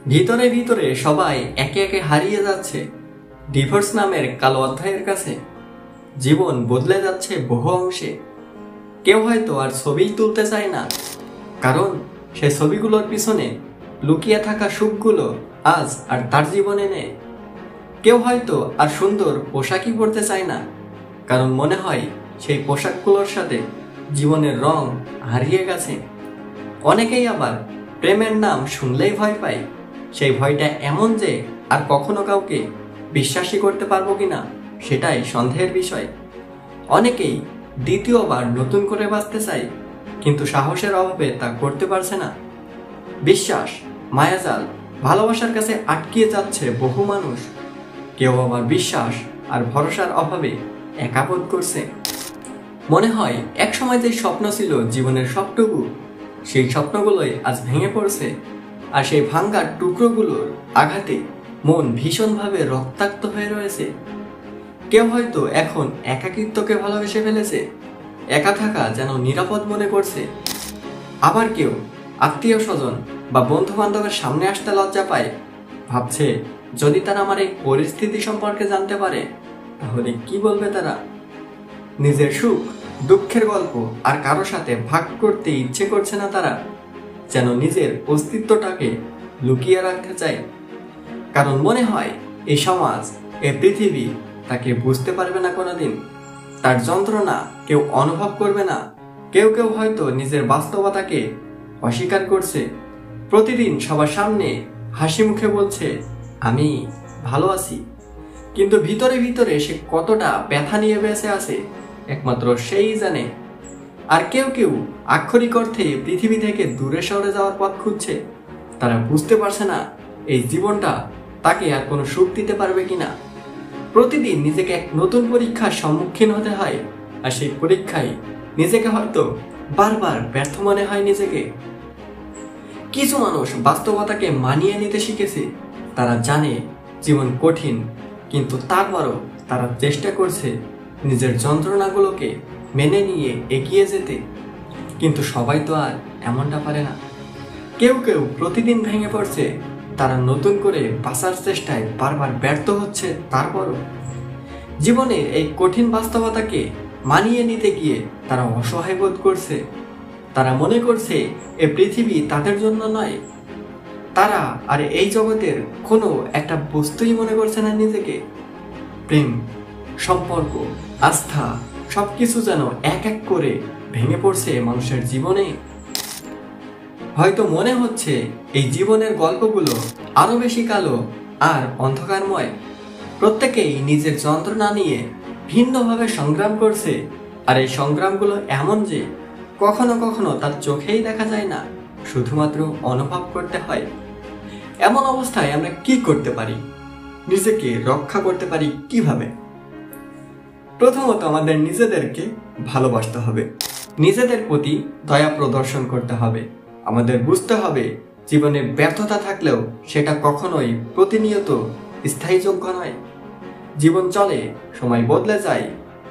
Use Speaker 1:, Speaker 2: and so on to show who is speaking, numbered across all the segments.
Speaker 1: ভিতরে ভিতরে সবাই একে একে হারিয়ে যাচ্ছে ডিভোর্স নামের কালো অধ্যায়ের কাছে। জীবন বদলে যাচ্ছে বহু অংশে। কেউ হয়তো আর ছবি তুলতে চায় না, কারণ সে ছবিগুলোর পিছনে লুকিয়ে থাকা সুখগুলো আজ আর তার জীবনে নেই। কেউ হয়তো আর সুন্দর পোশাকই পরতে চায় না, কারণ মনে হয় সেই পোশাকগুলোর সাথে জীবনের রং হারিয়ে গেছে। অনেকেই আবার প্রেমের নাম শুনলেই ভয় পায়। সেই ভয়টা এমন যে আর কখনো কাউকে বিশ্বাসই করতে পারবো কিনা সেটাই সন্দেহের বিষয়। অনেকেই দ্বিতীয়বার নতুন করে বাঁচতে চায়, কিন্তু সাহসের অভাবে তা করতে পারছে না। বিশ্বাস, মায়াজাল, ভালোবাসার কাছে আটকিয়ে যাচ্ছে বহু মানুষ। কেউ আবার বিশ্বাস আর ভরসার অভাবে একা বোধ করছে। মনে হয় এক সময় যে স্বপ্ন ছিল জীবনের সবটুকু, সেই স্বপ্নগুলোই আজ ভেঙে পড়ছে। আর সেই ভাঙ্গার টুকরোগুলোর আঘাতে মন ভীষণভাবে রক্তাক্ত হয়ে রয়েছে। কেউ হয়তো এখন একাকিত্বকে ভালোবেসে ফেলেছে, একা থাকা যেন নিরাপদ মনে করছে। আবার কেউ আত্মীয় স্বজন বা বন্ধু বান্ধবের সামনে আসতে লজ্জা পায়, ভাবছে যদি তারা আমার এই পরিস্থিতি সম্পর্কে জানতে পারে তাহলে কি বলবে তারা। নিজের সুখ দুঃখের গল্প আর কারো সাথে ভাগ করতে ইচ্ছে করছে না তারা, যেন নিজের অস্তিত্বটাকে লুকিয়ে রাখতে চায়। কারণ মনে হয় এই সমাজ, এই পৃথিবী তাকে বুঝতে পারবে না কোনোদিন। তার যন্ত্রণা কেউ অনুভব করবে না। কেউ কেউ হয়তো নিজের বাস্তবতাকে অস্বীকার করছে। প্রতিদিন সবার সামনে হাসি মুখে বলছে আমি ভালো আছি, কিন্তু ভিতরে ভিতরে সে কতটা ব্যথা নিয়ে বেঁচে আছে একমাত্র সেই জানে। আর কেউ কেউ আক্ষরিক অর্থে পৃথিবী থেকে দূরে সরে যাওয়ার পথ খুঁজছে। তারা বুঝতে পারছে না এই জীবনটা তাকে আর কোনো সুখ দিতে পারবে কিনা। প্রতিদিন নিজেকে এক নতুন পরীক্ষার সম্মুখীন হতে হয়, আর সেই পরীক্ষায় নিজেকে হয়তো বারবার ব্যর্থ মনে হয় নিজেকে। কিছু মানুষ বাস্তবতাকে মানিয়ে নিতে শিখেছে। তারা জানে জীবন কঠিন, কিন্তু তারপরও তারা চেষ্টা করছে নিজের যন্ত্রণাগুলোকে মেনে নিয়ে এগিয়ে যেতে। কিন্তু সবাই তো আর এমনটা পারে না। কেউ কেউ প্রতিদিন ভেঙে পড়ছে, তারা নতুন করে বাঁচার চেষ্টায় বারবার ব্যর্থ হচ্ছে। তারপরও জীবনের এই কঠিন বাস্তবতাকে মানিয়ে নিতে গিয়ে তারা অসহায় বোধ করছে। তারা মনে করছে এ পৃথিবী তাদের জন্য নয়। তারা আর এই জগতের কোনো একটা বস্তুই মনে করছে না নিজেকে। প্রেম, সম্পর্ক, আস্থা সবকিছু যেন এক এক করে ভেঙে পড়ছে মানুষের জীবনে। হয়তো মনে হচ্ছে এই জীবনের গল্পগুলো আরো বেশি কালো আর অন্ধকারময়। প্রত্যেকেই নিজের যন্ত্রণা নিয়ে ভিন্নভাবে সংগ্রাম করছে। আর এই সংগ্রামগুলো এমন যে কখনো কখনো তার চোখেই দেখা যায় না, শুধুমাত্র অনুভব করতে হয়। এমন অবস্থায় আমরা কি করতে পারি? নিজেকে রক্ষা করতে পারি কিভাবে? প্রথমত আমাদের নিজেদেরকে ভালোবাসতে হবে, নিজেদের প্রতি দয়া প্রদর্শন করতে হবে। আমাদের বুঝতে হবে জীবনে ব্যর্থতা থাকলেও সেটা কখনোই প্রতিনিয়ত স্থায়ীযোগ্য নয়। জীবন চলে, সময় বদলে যায়।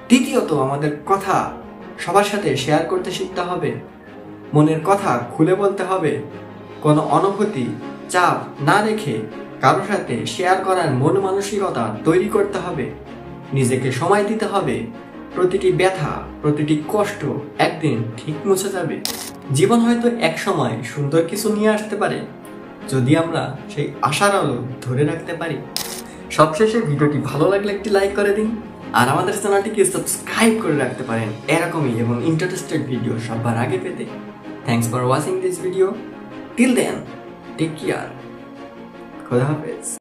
Speaker 1: দ্বিতীয়ত আমাদের কথা সবার সাথে শেয়ার করতে শিখতে হবে। মনের কথা খুলে বলতে হবে। কোনো অনুভূতি, চাপ না রেখে কারোর সাথে শেয়ার করার মন মানসিকতা তৈরি করতে হবে। নিজেকে সময় দিতে হবে। প্রতিটি ব্যথা, প্রতিটি কষ্ট একদিন ঠিক মুছে যাবে। জীবন হয়তো এক সময় সুন্দর কিছু নিয়ে আসতে পারে, যদি আমরা সেই আশার আলো ধরে রাখতে পারি। সবশেষে ভিডিওটি ভালো লাগলে একটি লাইক করে দিন, আর আমাদের চ্যানেলটিকে সাবস্ক্রাইব করে রাখতে পারেন এরকমই এবং ইন্টারেস্টেড ভিডিও সবার আগে পেতে। Thanks for watching this video. Till then, take care. খোদা হাফেজ।